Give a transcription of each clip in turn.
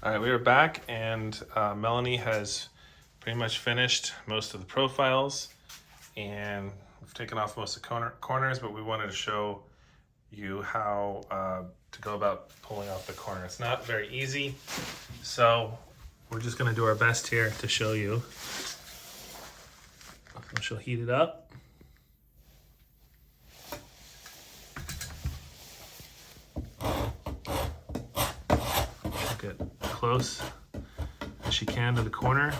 All right, we are back, and Melanie has pretty much finished most of the profiles, and we've taken off most of the corners, but we wanted to show you how to go about pulling off the corner. It's not very easy, so we're just gonna do our best here to show you. She'll heat it up. Get close as she can to the corner.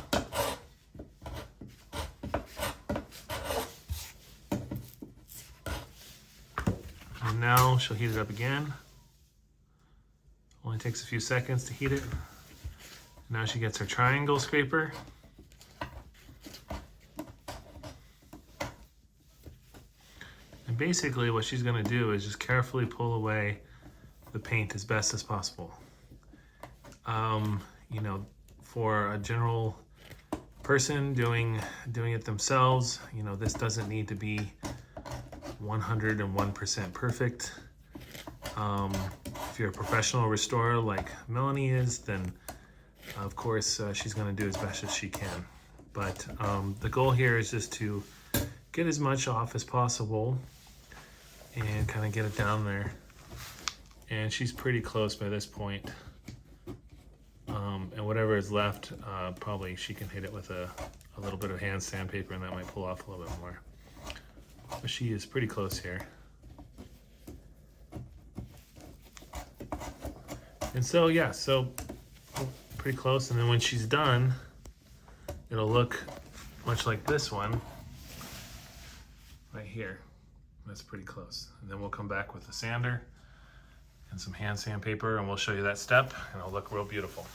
And now she'll heat it up again. Only takes a few seconds to heat it. Now she gets her triangle scraper. And basically what she's gonna do is just carefully pull away the paint as best as possible. You know, for a general person doing it themselves, you know, this doesn't need to be 101% perfect. If you're a professional restorer like Melanie is, then of course she's going to do as best as she can. But the goal here is just to get as much off as possible and kind of get it down there. And she's pretty close by this point. And whatever is left, probably she can hit it with a little bit of hand sandpaper, and that might pull off a little bit more. But she is pretty close here. And so, yeah, so pretty close. And then when she's done, it'll look much like this one right here. That's pretty close. And then we'll come back with a sander and some hand sandpaper, and we'll show you that step, and it'll look real beautiful.